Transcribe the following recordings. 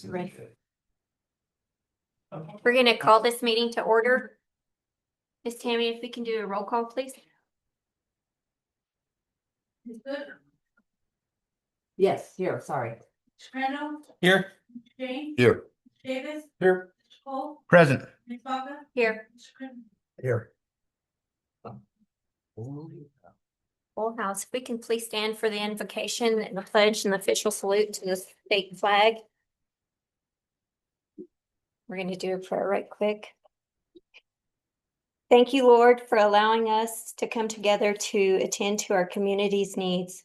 Ready. We're going to call this meeting to order. Ms. Tammy, if we can do a roll call, please. Yes, here, sorry. Randall, Here. James, Here. Davis, Here. Cole, Present. Ms. Baca, Here. Here. Full house. If we can please stand for the invocation and the pledge and the official salute to the state flag. We're going to do a prayer right quick. Thank you, Lord, for allowing us to come together to attend to our community's needs.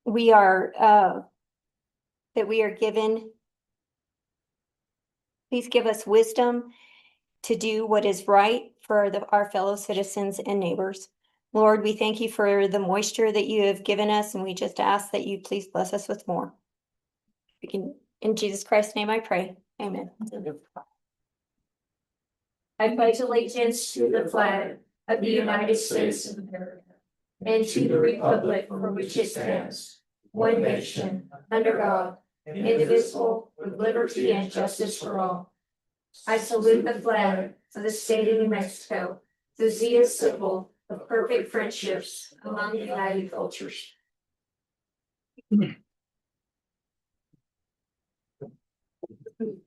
We are given. Please give us wisdom to do what is right for our fellow citizens and neighbors. Lord, we thank you for the moisture that you have given us, and we just ask that you please bless us with more. We can, in Jesus Christ's name I pray. Amen. I pledge allegiance to the flag of the United States of America and to the republic for which it stands, one nation, under God, indivisible, with liberty and justice for all. I salute the flag of the state of New Mexico, the Zia symbol of perfect friendships among united cultures.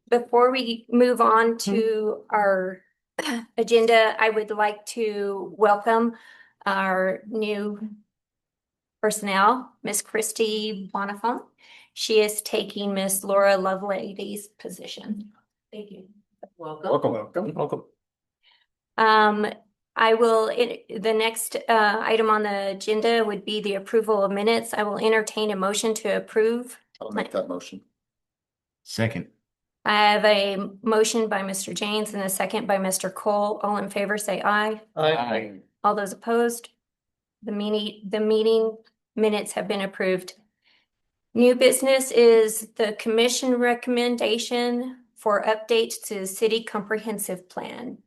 Before we move on to our agenda, I would like to welcome our new personnel, Miss Christy Bonifant. She is taking Miss Laura Lovelady's position. Thank you. Welcome. I will, the next item on the agenda would be the approval of minutes. I will entertain a motion to approve. I'll make that motion. Second. I have a motion by Mr. James and a second by Mr. Cole. All in favor, say aye. Aye. All those opposed? The meeting minutes have been approved. New business is the commission recommendation for updates to the city comprehensive plan.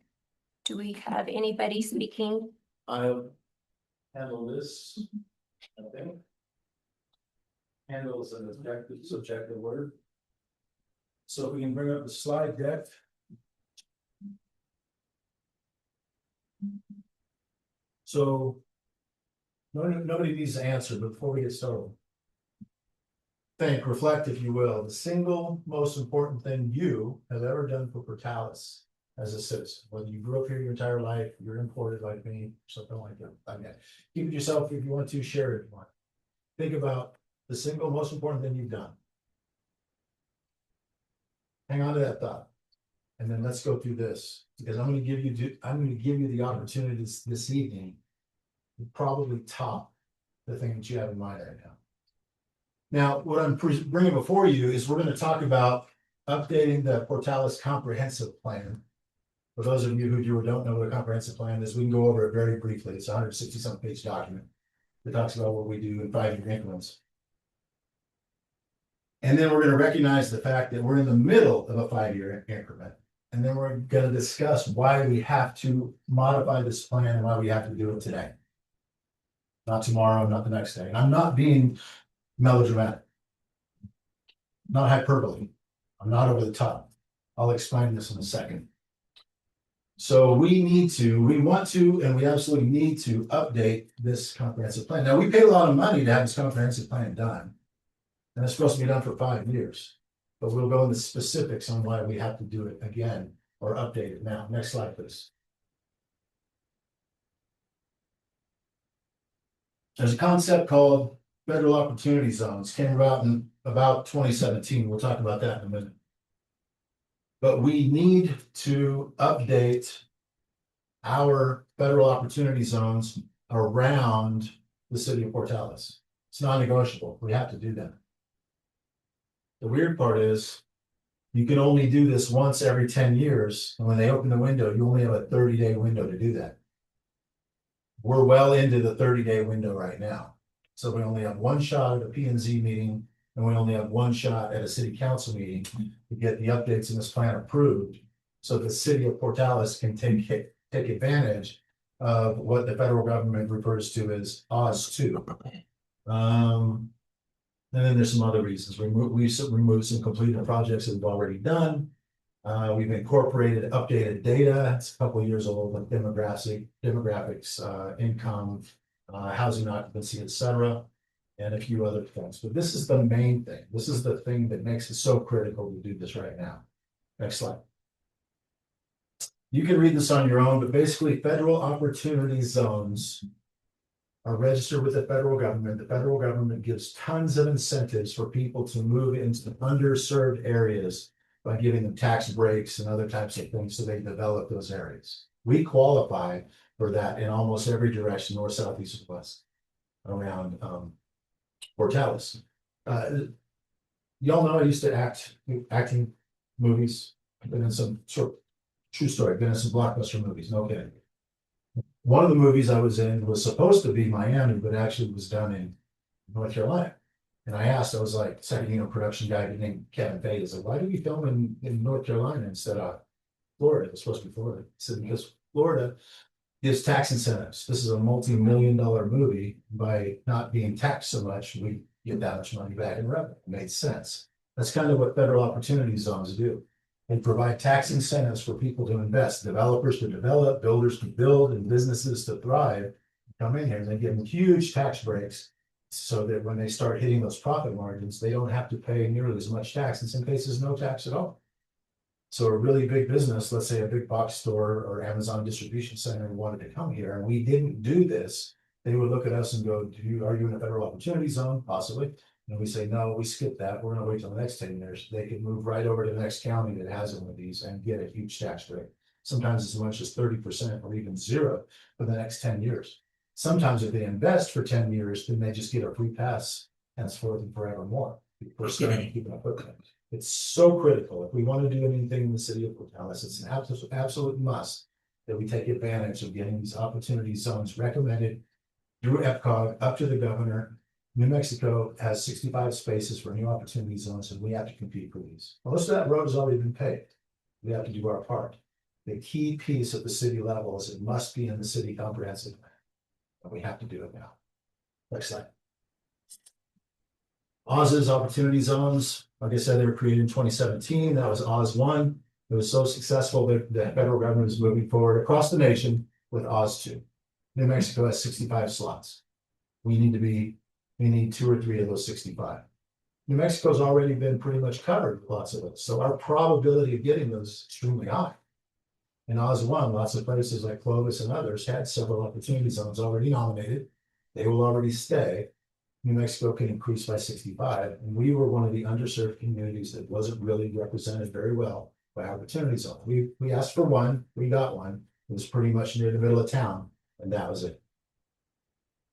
Do we have anybody speaking? I'll handle this. Okay. Handle is an subjective word. So if we can bring up the slide deck. So nobody needs to answer, but before we get started, reflect, if you will, the single most important thing you have ever done for Portales as a citizen, whether you grew up here your entire life, you're imported like me, something like that. I mean, keep it yourself if you want to, share it if you want. Think about the single most important thing you've done. Hang on to that thought. And then let's go through this, because I'm going to give you the opportunity this evening to probably top the thing that you have in mind right now. Now, what I'm bringing before you is we're going to talk about updating the Portales comprehensive plan. For those of you who don't know what a comprehensive plan is, we can go over it very briefly. It's a 160-something page document that talks about what we do in 5-year increments. And then we're going to recognize the fact that we're in the middle of a 5-year increment. And then we're going to discuss why we have to modify this plan and why we have to do it today. Not tomorrow, not the next day. And I'm not being melodramatic, not hyperbole. I'm not over the top. I'll explain this in a second. So we want to, and we absolutely need to update this comprehensive plan. Now, we paid a lot of money to have this comprehensive plan done. And it's supposed to be done for 5 years. But we'll go into specifics on why we have to do it again or update it now. Next slide, please. There's a concept called federal opportunity zones, came about in about 2017. We'll talk about that in a minute. But we need to update our federal opportunity zones around the city of Portales. It's non-negotiable. We have to do that. The weird part is you can only do this once every 10 years. And when they open the window, you only have a 30-day window to do that. We're well into the 30-day window right now. So we only have one shot at a P&Z meeting, and we only have one shot at a city council meeting to get the updates in this plan approved. So the city of Portales can take advantage of what the federal government refers to as OZ 2. And then there's some other reasons. We've removed some completed projects that we've already done. We've incorporated updated data. It's a couple of years old, like demographics, income, housing occupancy, et cetera, and a few other things. But this is the main thing. This is the thing that makes it so critical to do this right now. Next slide. You can read this on your own, but basically federal opportunity zones are registered with the federal government. The federal government gives tons of incentives for people to move into underserved areas by giving them tax breaks and other types of things so they develop those areas. We qualify for that in almost every direction, north, south, east, and west, around Portales. Y'all know I used to acting movies. I've been in some true story, I've been in some blockbuster movies, no kidding. One of the movies I was in was supposed to be Miami, but actually was done in North Carolina. And I asked, I was like, second unit production guy named Kevin Fay, is like, why do we film in North Carolina instead of Florida? It was supposed to be Florida. He said, because Florida gives tax incentives. This is a multi-million-dollar movie. By not being taxed so much, we get that much money back in revenue. It made sense. That's kind of what federal opportunity zones do. They provide tax incentives for people to invest, developers to develop, builders to build, and businesses to thrive. Come in here and they give them huge tax breaks so that when they start hitting those profit margins, they don't have to pay nearly as much tax. In some cases, no tax at all. So a really big business, let's say a big box store or Amazon distribution center wanted to come here and we didn't do this, they would look at us and go, are you in a federal opportunity zone? Possibly. And we say, no, we skip that. We're going to wait till the next 10 years. They can move right over to the next county that has one of these and get a huge tax rate. Sometimes as much as 30% or even zero for the next 10 years. Sometimes if they invest for 10 years, then they just get a free pass henceforth and forevermore. We're starting to keep up with them. It's so critical. If we want to do anything in the city of Portales, it's an absolute must that we take advantage of getting these opportunity zones recommended through EPCOG up to the governor. New Mexico has 65 spaces for new opportunity zones, and we have to compete for these. Most of that road has already been paved. We have to do our part. The key piece at the city level is it must be in the city comprehensive plan. And we have to do it now. Next slide. Oz's opportunity zones, like I said, they were created in 2017. That was Oz 1. It was so successful that the federal government is moving forward across the nation with Oz 2. New Mexico has 65 slots. We need 2 or 3 of those 65. New Mexico's already been pretty much covered with lots of it. So our probability of getting those is extremely high. In Oz 1, lots of places like Clovis and others had several opportunity zones already nominated. They will already stay. New Mexico can increase by 65. And we were one of the underserved communities that wasn't really represented very well by opportunity zone. We asked for one, we got one. It was pretty much near the middle of town, and that was it.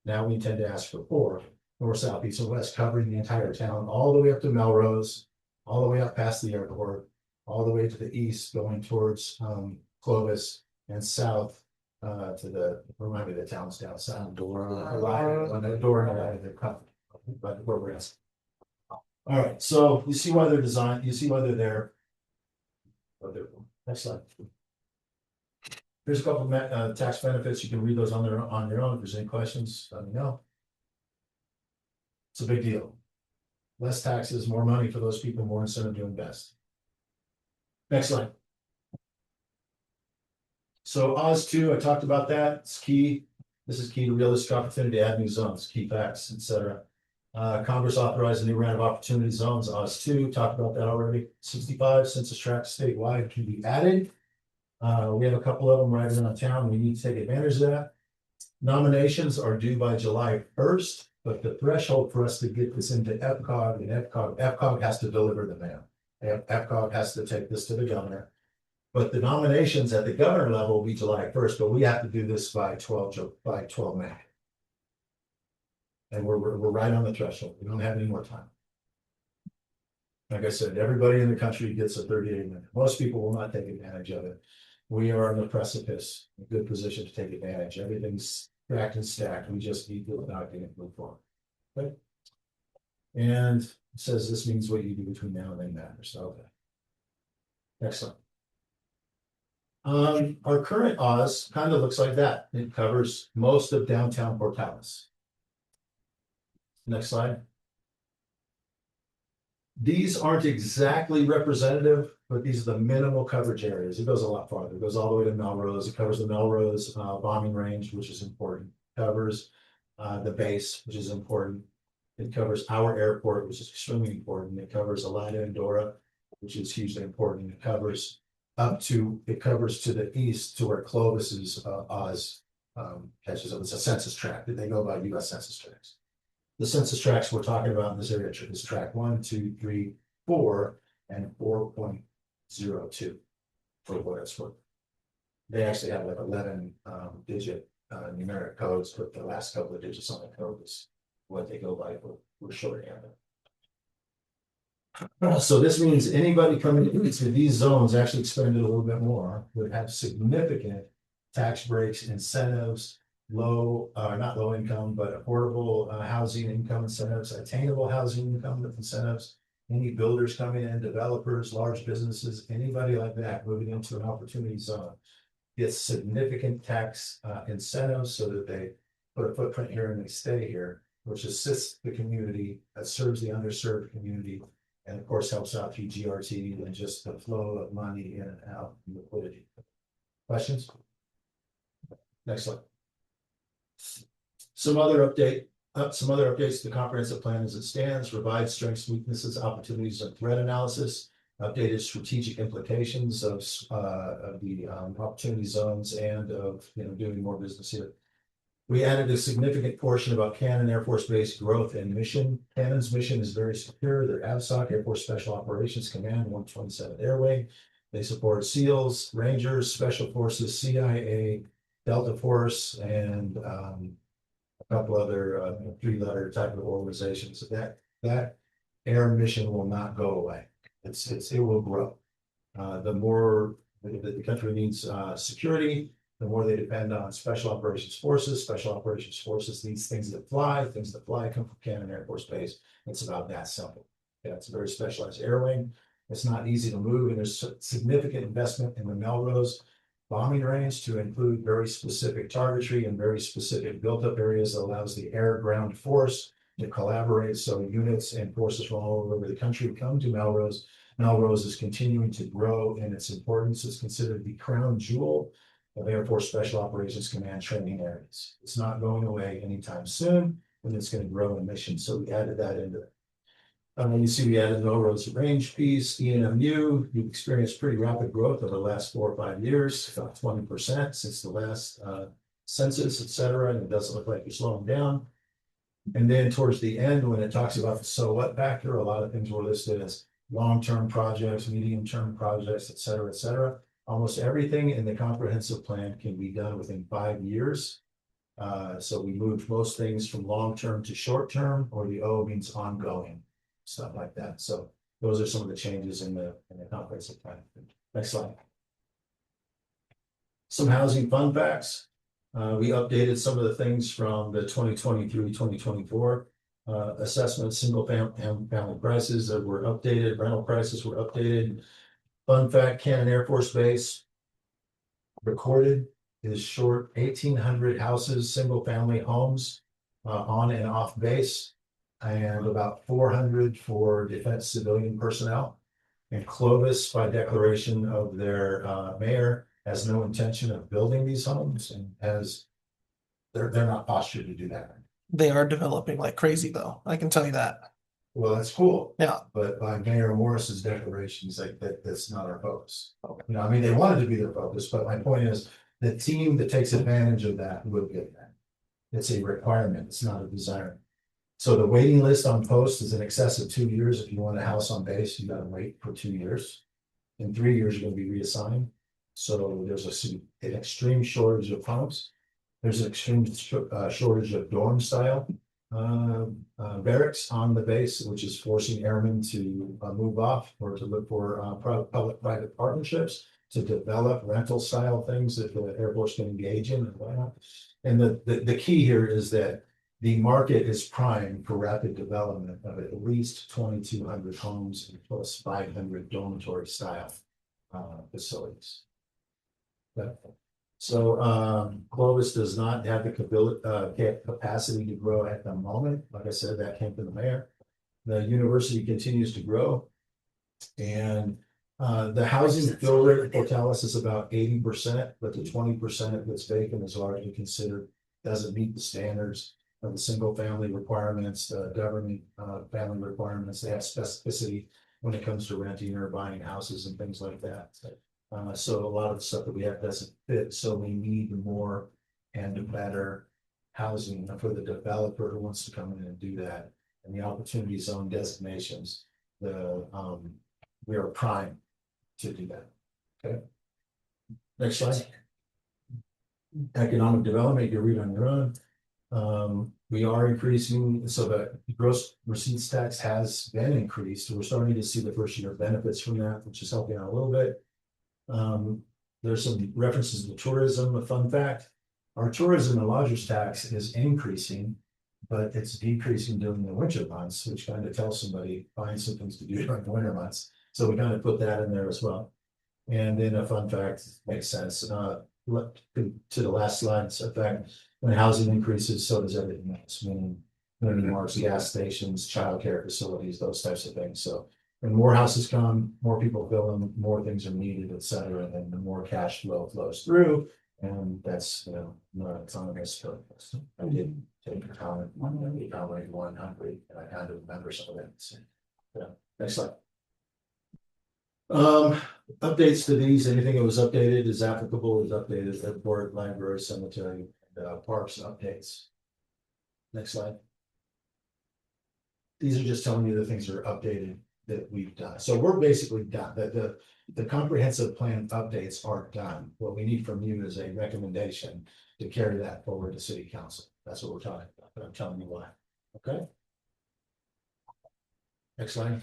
Now we intend to ask for 4. North, south, east, and west, covering the entire town, all the way up to Melrose, all the way up past the airport, all the way to the east, going towards Clovis, and south to the, remind me the towns down south. Dora, they're covered, but where we're at. All right, so you see why they're designed, you see why they're there. Next slide. Here's a couple of tax benefits. You can read those on your own. If there's any questions, let me know. It's a big deal. Less taxes, more money for those people, more incentive to invest. Next slide. So Oz 2, I talked about that. It's key. This is key to realistic opportunity to add new zones, key facts, etc. Congress authorized a new round of opportunity zones. Oz 2, talked about that already. 65 census tracts statewide can be added. We have a couple of them right around town. We need to take advantage of that. Nominations are due by July 1st, but the threshold for us to get this into EPCOG, and EPCOG has to deliver the mail. EPCOG has to take this to the governor. But the nominations at the governor level will be July 1st, but we have to do this by 12 May. And we're right on the threshold. We don't have any more time. Like I said, everybody in the country gets a 38 minute. Most people will not take advantage of it. We are on the precipice, a good position to take advantage. Everything's stacked and stacked. We just need to move forward. Okay. And it says this means what you do between now and then matters. Okay. Next slide. Our current Oz kind of looks like that. It covers most of downtown Portales. Next slide. These aren't exactly representative, but these are the minimal coverage areas. It goes a lot farther. It goes all the way to Melrose. It covers the Melrose bombing range, which is important. Covers the base, which is important. It covers our airport, which is extremely important. It covers Alida and Dora, which is hugely important. It covers to the east to where Clovis is Oz catches up. It's a census tract. They go by US Census tracts. The census tracts we're talking about in this area is tract 1, 2, 3, 4, and 4.02 for what it's worth. They actually have like 11 digit numeric codes, but the last couple of digits on the code is what they go by for shorthand. So this means anybody coming into these zones actually expended a little bit more would have significant tax breaks, incentives, not low income, but affordable housing income incentives, attainable housing income incentives. Any builders coming in, developers, large businesses, anybody like that moving into an opportunity zone gets significant tax incentives so that they put a footprint here and they stay here, which assists the community, that serves the underserved community, and of course helps out through GRT and just the flow of money in and out and liquidity. Questions? Next slide. Some other updates to the comprehensive plan as it stands: provide strengths, weaknesses, opportunities, and threat analysis, updated strategic implications of the opportunity zones and of doing more business here. We added a significant portion about Cannon Air Force Base growth and mission. Cannon's mission is very secure. They're AVSOC, Air Force Special Operations Command, 127th Air Wing. They support SEALs, Rangers, Special Forces, CIA, Delta Force, and a couple other 3-letter type of organizations. That air mission will not go away. It will grow. The more the country needs security, the more they depend on Special Operations Forces. Special Operations Forces needs things that fly. Things that fly come from Cannon Air Force Base. It's about that simple. Yeah, it's a very specialized air wing. It's not easy to move, and there's significant investment in the Melrose bombing range to include very specific targetry and very specific built-up areas that allows the air-ground force to collaborate. So units and forces from all over the country come to Melrose. Melrose is continuing to grow in its importance. It's considered the crown jewel of Air Force Special Operations Command training areas. It's not going away anytime soon, and it's going to grow in mission. So we added that into it. You see we added Melrose range piece, ENMU. You've experienced pretty rapid growth over the last 4 or 5 years, about 20% since the last census, et cetera, and it doesn't look like you're slowing down. And then towards the end, when it talks about the so what factor, a lot of things were listed as long-term projects, medium-term projects, et cetera, et cetera. Almost everything in the comprehensive plan can be done within 5 years. So we moved most things from long-term to short-term, or the O means ongoing, stuff like that. So those are some of the changes in the comprehensive plan. Next slide. Some housing fun facts. We updated some of the things from the 2023-2024 assessment. Single family prices that were updated, rental prices were updated. Fun fact, Cannon Air Force Base recorded is short 1,800 houses, single family homes on and off base, and about 400 for defense civilian personnel. And Clovis, by declaration of their mayor, has no intention of building these homes, and they're not postured to do that. They are developing like crazy, though. I can tell you that. Well, that's cool. Yeah. But by Mayor Morris's declarations, like that's not our focus. Okay. I mean, they wanted to be their focus, but my point is the team that takes advantage of that will get that. It's a requirement. It's not a desire. So the waiting list on post is in excess of 2 years. If you want a house on base, you got to wait for 2 years. In 3 years, you're going to be reassigned. So there's an extreme shortage of homes. There's an extreme shortage of dorm style barracks on the base, which is forcing airmen to move off or to look for public-private partnerships to develop rental style things that the Air Force can engage in and whatnot. And the key here is that the market is primed for rapid development of at least 2,200 homes and plus 500 dormitory style facilities. So Clovis does not have the capacity to grow at the moment. Like I said, that came from the mayor. The university continues to grow. And the housing fill rate for Portales is about 80%, but the 20% that's vacant is largely considered, doesn't meet the standards of the single family requirements, the government family requirements. They have specificity when it comes to renting or buying houses and things like that. So a lot of the stuff that we have doesn't fit, so we need more and better housing for the developer who wants to come in and do that. And the opportunity zone designations, we are prime to do that. Okay. Next slide. Economic development, you read on your own. We are increasing, so the gross receipts tax has been increased. We're starting to see the first year benefits from that, which is helping out a little bit. There's some references to tourism. A fun fact, our tourism and lodgers tax is increasing, but it's decreasing during the winter months, which kind of tells somebody find some things to do during the winter months. So we kind of put that in there as well. And then a fun fact makes sense. Look to the last slide. So in fact, when housing increases, so does everything else, meaning marks, gas stations, childcare facilities, those types of things. So when more houses come, more people fill them, more things are needed, et cetera, and the more cash flow flows through. And that's, not autonomous purpose. I did take a comment on the comment 100, and I kind of remember some of that. So, yeah. Next slide. Updates to these, anything that was updated is applicable, is updated, airport, library, cemetery, parks updates. Next slide. These are just telling you the things that are updated that we've done. So we're basically done. The comprehensive plan updates are done. What we need from you is a recommendation to carry that forward to city council. That's what we're talking about, but I'm telling you why. Okay. Next slide.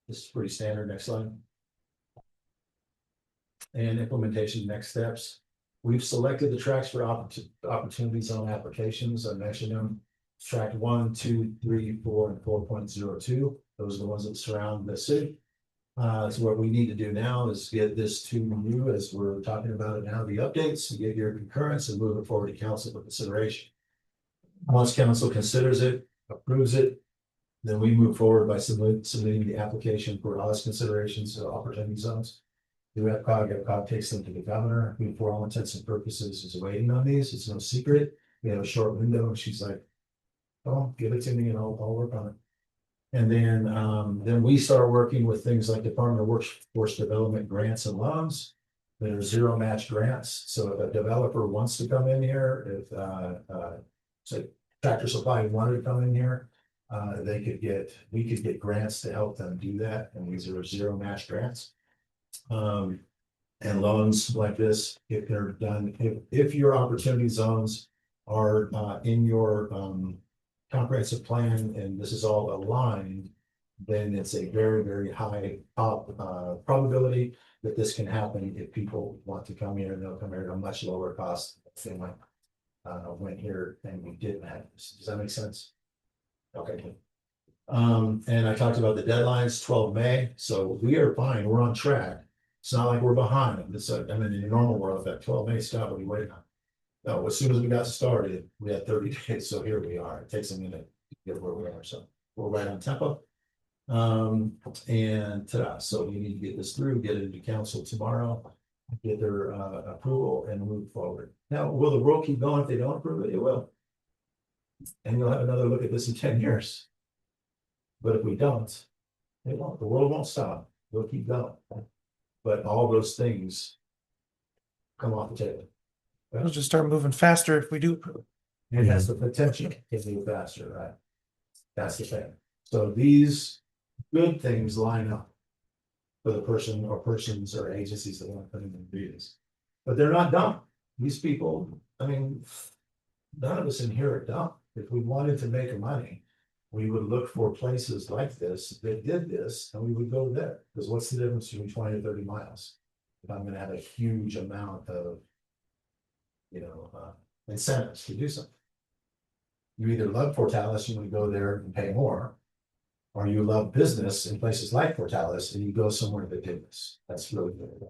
This is pretty standard. Next slide. And implementation next steps. We've selected the tracks for opportunity zone applications. I mentioned them. Track 1, 2, 3, 4, and 4.02. Those are the ones that surround the city. So what we need to do now is get this to you as we're talking about it now, the updates, to get your concurrence and move it forward to council for consideration. Once council considers it, approves it, then we move forward by submitting the application for all its considerations of opportunity zones. The FCOG takes them to the governor, who for all intents and purposes is waiting on these. It's no secret. We have a short window, and she's like, "Oh, give it to me, and I'll work on it." And then we start working with things like Department of Workforce Development grants and loans. That are zero match grants. So if a developer wants to come in here, if say Tractor Supply wanted to come in here, we could get grants to help them do that, and these are zero match grants. And loans like this, if they're done, if your opportunity zones are in your comprehensive plan and this is all aligned, then it's a very, very high probability that this can happen if people want to come here, and they'll come here at a much lower cost than went here and we didn't have this. Does that make sense? Okay. And I talked about the deadlines, 12 May. So we are fine. We're on track. It's not like we're behind. In the normal world, that 12 May stuff, what are you waiting on? No, as soon as we got started, we had 30 days. So here we are. It takes a minute to get where we are. So we're right on tempo. And so we need to get this through, get it into council tomorrow, get their approval, and move forward. Now, will the world keep going if they don't approve it? It will. And you'll have another look at this in 10 years. But if we don't, it won't. The world won't stop. We'll keep going. But all those things come off the table. We'll just start moving faster if we do approve. It has the potential to move faster, right? That's the thing. So these good things line up for the person or persons or agencies that want to put in and do this. But they're not dumb. These people, none of us in here are dumb. If we wanted to make money, we would look for places like this that did this, and we would go there. Because what's the difference between 20 to 30 miles? If I'm going to have a huge amount of, incentives to do something. You either love Portales, you want to go there and pay more, or you love business in places like Portales and you go somewhere that did this. That's really good.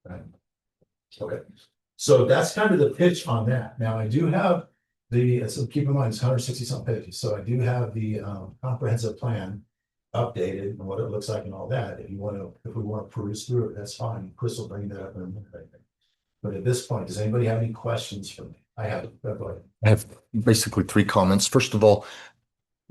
Right? Okay. So that's kind of the pitch on that. Now I do have So keep in mind, it's 160 some pages, so I do have the comprehensive plan updated and what it looks like and all that. If we want to peruse through it, that's fine. Chris will bring that up in a minute, I think. But at this point, does anybody have any questions for me? I have, go ahead. I have basically three comments. First of all,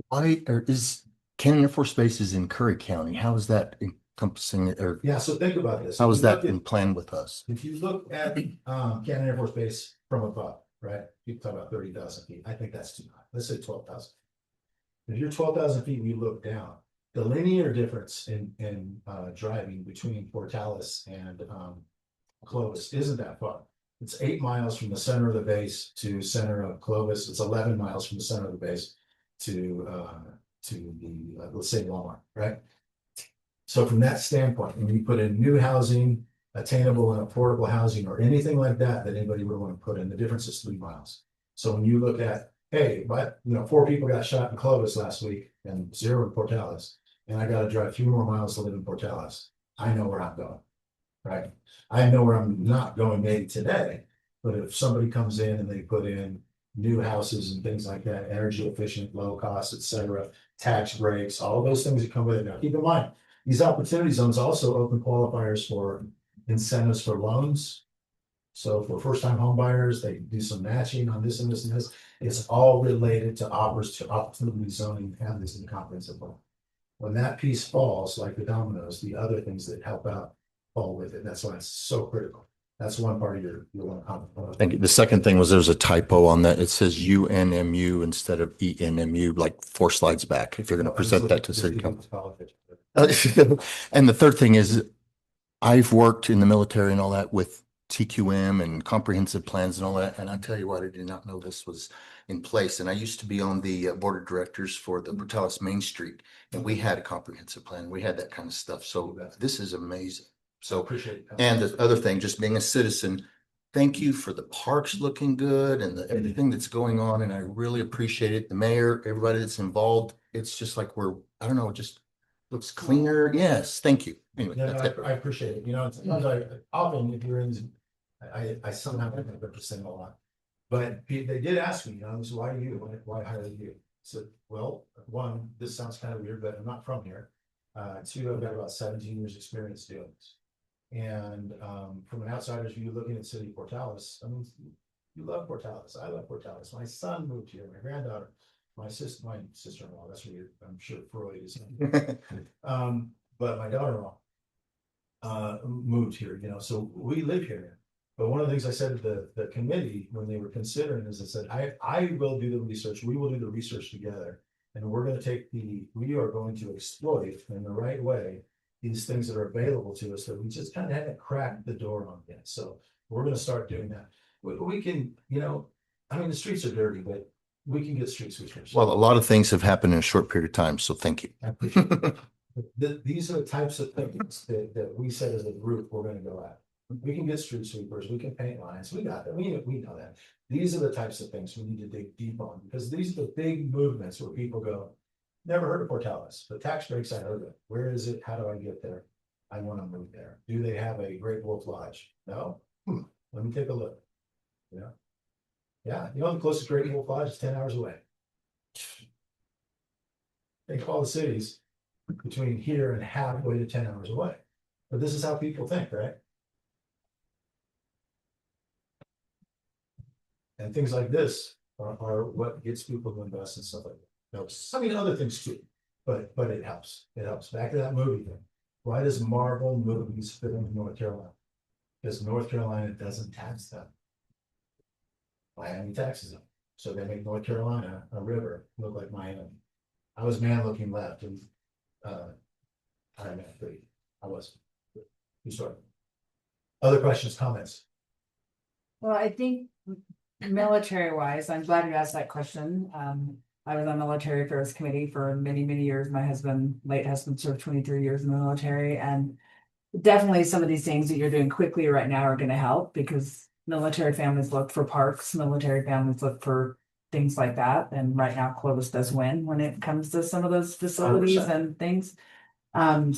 why or is Cannon Air Force Base is in Curry County? How is that encompassing it, or Yeah, so think about this. how is If you that look at- in plan with us? If you look at Cannon Air Force Base from above, right? People talk about 30,000 feet. I think that's too high. Let's say 12,000. If you're 12,000 feet and you look down, the linear difference in driving between Portales and Clovis isn't that far. It's 8 miles from the center of the base to center of Clovis. It's 11 miles from the center of the base to the let's say Walmart, right? So from that standpoint, when you put in new housing, attainable and affordable housing, or anything like that anybody would want to put in, the difference is 3 miles. So when you look at, hey, but 4 people got shot in Clovis last week and 0 in Portales, and I got to drive a few more miles to live in Portales, I know where I'm going, right? I know where I'm not going maybe today, but if somebody comes in and they put in new houses and things like that, energy efficient, low cost, etc., tax breaks, all those things that come with it. Now, keep in mind, these opportunity zones also open qualifiers for incentives for loans. So for first-time home buyers, they do some matching on this and this and this. It's all related to opportunity zoning and this in the comprehensive plan. When that piece falls, like the dominoes, the other things that help out fall with it. That's why it's so critical. That's one part of your one comment. Thank you. The second thing was there's a typo on that. It says UNMU instead of ENMU, like 4 slides back, if you're going to present that to city council. And the third thing is I've worked in the military and all that with TQM and comprehensive plans and all that. And I tell you what, I did not know this was in place. And I used to be on the board of directors for the Portales Main Street, and we had a comprehensive plan. We had that kind of stuff. So this is amazing. So, Appreciate it. and the other thing, just being a citizen, thank you for the parks looking good and everything that's going on. And I really appreciate it. The mayor, everybody that's involved. It's just like I don't know, just looks cleaner. Yes, thank you. Anyway, Yeah, that's no, it. I appreciate it. Sometimes often if you're in, I somehow think I represent a lot. But they did ask me, so why you? Why hire you? So, well, one, this sounds kind of weird, but I'm not from here. 2, I've got about 17 years experience doing this. And from an outsider's view, looking at City of Portales, I mean, you love Portales. I love Portales. My son moved here, my granddaughter, my sister-in-law, that's weird. I'm sure Freud is. But my daughter-in-law moved here, so we live here. But one of the things I said to the committee when they were considering is I said, I will do the research, we will do the research together. And we are going to exploit in the right way these things that are available to us that we just kind of haven't cracked the door on yet. So we're going to start doing that. We can, I mean, the streets are dirty, but we can get street sweepers. Well, a lot of things have happened in a short period of time, so thank you. I appreciate it. These are the types of things that we said as a group we're going to go at. We can get street sweepers, we can paint lines, we got that, we know that. These are the types of things we need to dig deep on, because these are the big movements where people go, never heard of Portales, the tax breaks I heard of. Where is it? How do I get there? I want to move there. Do they have a Great Wolf Lodge? No? Let me take a look. Yeah, the closest Great Wolf Lodge is 10 hours away. Think of all the cities between here and halfway to 10 hours away. But this is how people think, right? And things like this are what gets people to invest in stuff like that. I mean, other things too, but it helps. It helps. Back to that movie thing. Why does Marvel movies fit into North Carolina? Because North Carolina doesn't tax them. Miami taxes them. So they make North Carolina, a river, look like Miami. I was man looking left and Iron Man 3. I was. You start. Other questions, comments? Well, I think military wise, I'm glad you asked that question. I was on the military affairs committee for many, many years. My late husband served 23 years in the military, and definitely some of these things that you're doing quickly right now are going to help, because military families look for parks, military families look for things like that. And right now Clovis does win when it comes to some of those facilities 100%. and things.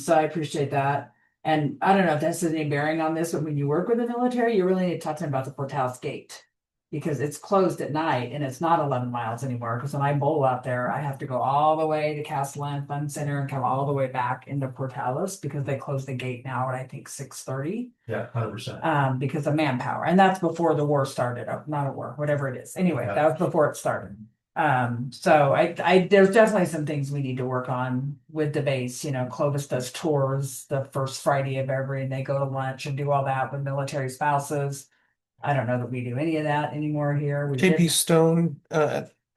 So I appreciate that. And I don't know if that's any bearing on this, but when you work with the military, you really need to talk to them about the Portales Gate. because it's closed at night and it's not 11 miles anymore. Because when I bowl out there, I have to go all the way to Castellan Fun Center and come all the way back into Portales because they close the gate now at I think 6:30. Yeah, 100%. Because of manpower, and that's before the war started, not a war, whatever it is. Anyway, Yeah. that was before it started. So there's definitely some things we need to work on with the base. You know, Clovis does tours the first Friday of every, and they go to lunch and do all that with military spouses. I don't know that we do any of that anymore here. We JP did, Stone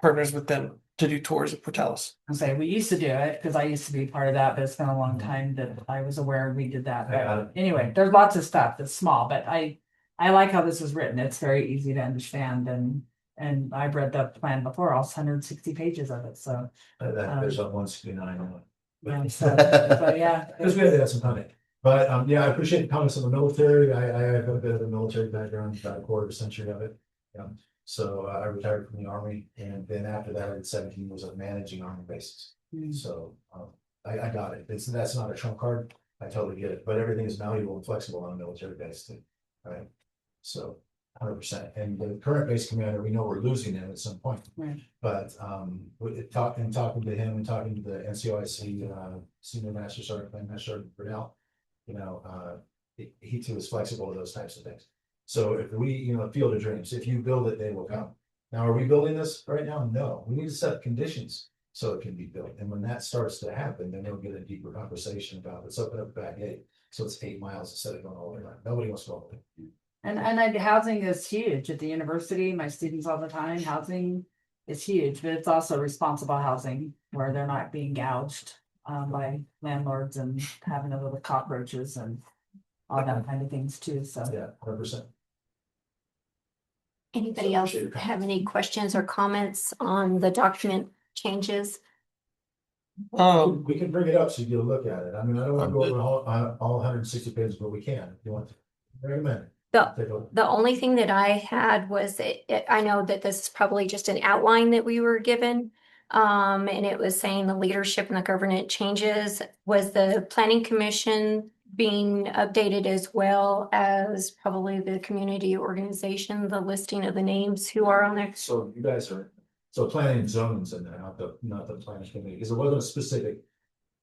partners with them to do tours of Portales. I say we used to do it because I used to be part of that, but it's been a long time that I was aware we did that. Yeah. But anyway, there's lots of stuff that's small, but I like how this is written. It's very easy to understand and I've read the plan before, all 160 pages of it. So There's a 169 on it. yeah, so yeah. Because we had to have some time. But yeah, I appreciate the comments on the military. I have a bit of a military background, about a quarter of a century of it. So I retired from the Army, and then after that, I did 17 years of managing Army bases. So I got it. That's not a trump card. I totally get it. But everything is malleable and flexible on a military base too. Right? So 100%. And the current base commander, we know we're losing him at some point. Right. But talking to him and talking to the NCOIC Senior Master Sergeant, Plan Master Sergeant Brunel, he too is flexible to those types of things. So if we, Field of Dreams, if you build it, they will come. Now, are we building this right now? No, we need to set conditions so it can be built. And when that starts to happen, then we'll get a deeper conversation about, let's open up the back gate. So it's 8 miles instead of going all the way around. Nobody wants to go all the way. And housing is huge at the university. My students all the time, housing is huge, but it's also responsible housing where they're not being gouged by landlords and having a little cockroaches and all that kind of things too. So Yeah, 100%. Anybody else have any questions or comments on the document changes? We can bring it up so you get a look at it. I mean, I don't want to go over all 160 pages, but we can if you want to. Recommend. The only thing that I had was I know that this is probably just an outline that we were given. And it was saying the leadership and the governance changes. Was the planning commission being updated as well as probably the community organization, the listing of the names who are on there? So you guys are, so planning and zoning's in there, not the planning committee, because it wasn't a specific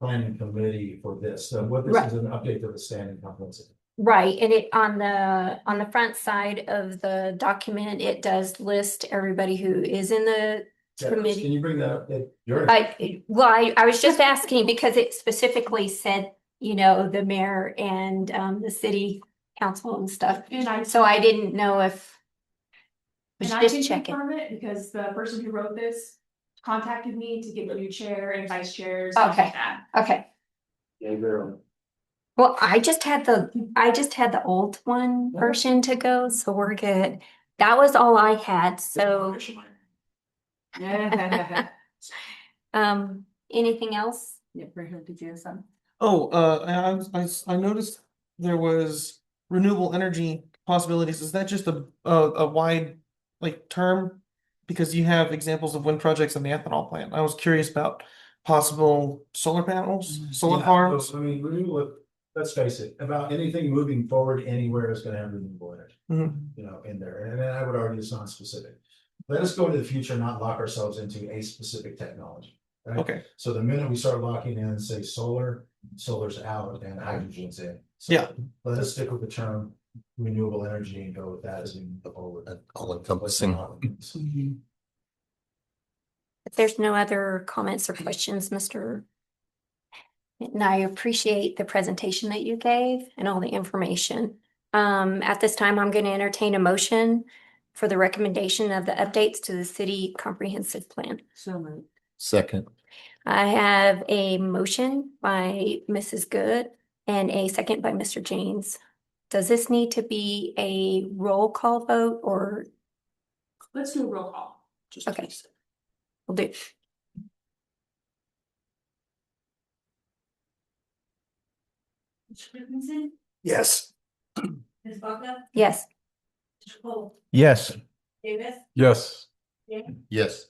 planning committee for this. So what this is an update to the standing comprehensive. Right, and it on the front side of the document, it does list everybody who is in the committee. Can you bring that up? You're. I was just asking because it specifically said, the mayor and the city council and stuff. So I didn't know if. And I Just can checking. confirm it because the person who wrote this contacted me to get a new chair and vice chairs. Okay. Stuff like that. Okay, Yeah, girl. well, I just had the old one version to go, so we're good. That was all I had, so yeah, anything else? Brandon, did you have some? I noticed there was renewable energy possibilities. Is that just a wide term? Because you have examples of wind projects in the ethanol plant. I was curious about possible solar panels, solar Yeah, farms. I mean, renewable, let's face it, about anything moving forward anywhere is gonna have renewable energy. Mhm. In there, and then I would argue it's non-specific. Let us go into the future, not lock ourselves into a specific technology. Right? Okay, So the minute we start locking in, say solar's out and hydrogen's in. So Yeah. Let us stick with the term renewable energy and go with that as we move forward. All encompassing. If there's no other comments or questions, Mr. And I appreciate the presentation that you gave and all the information. At this time, I'm going to entertain a motion for the recommendation of the updates to the city comprehensive plan. So moved. Second. I have a motion by Mrs. Good and a second by Mr. James. Does this need to be a roll call vote or Let's do a roll call. Okay. we'll do? Mr. Dickinson, Yes. Ms. Buckner, Yes. Mr. Cole, yes, Davis, Yes. James, Yes.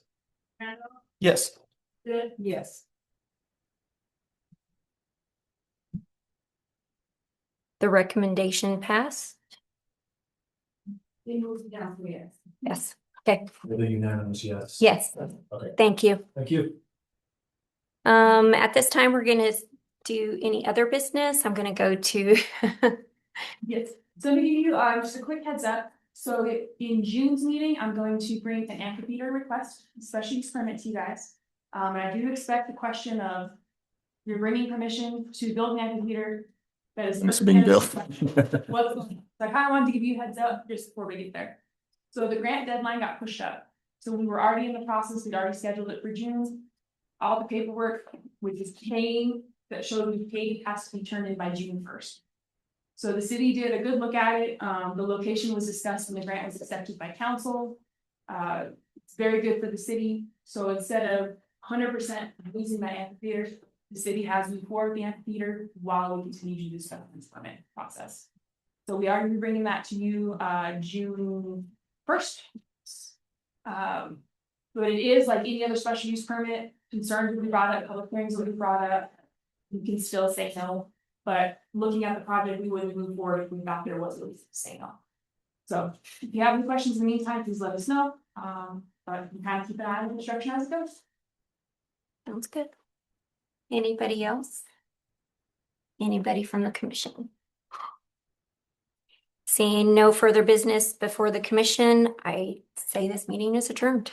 Randall, yes. Good, Yes. The recommendation passed. we move down to yes. Yes, okay, With a unanimous yes. yes, Okay, thank you. thank you. At this time, we're gonna do any other business. I'm gonna go to Yes, so to give you, just a quick heads up, so in June's meeting, I'm going to bring an amphitheater request, special use permit to you guys. And I do expect the question of, you're bringing permission to build an amphitheater. That is. It's being built. What's going on? So I kind of wanted to give you a heads up just before we get there. So the grant deadline got pushed up, so we were already in the process, we'd already scheduled it for June. All the paperwork, which is paying, that showed we paid, has to be turned in by June 1st. So the city did a good look at it, the location was discussed and the grant was accepted by council. It's very good for the city, so instead of 100% losing that amphitheater, the city has moved forward with the amphitheater while we continue to do the special use permit process. So we are gonna be bringing that to you, June 1st. But it is like any other special use permit, concerns will be brought up, public hearings will be brought up. You can still say no, but looking at the project, we wouldn't move forward if we thought there was a reason to say no. So if you have any questions in the meantime, please let us know, but you kind of keep an eye on the construction as it goes. Sounds good. Anybody else? Anybody from the commission? Seeing no further business before the commission, I say this meeting is adjourned.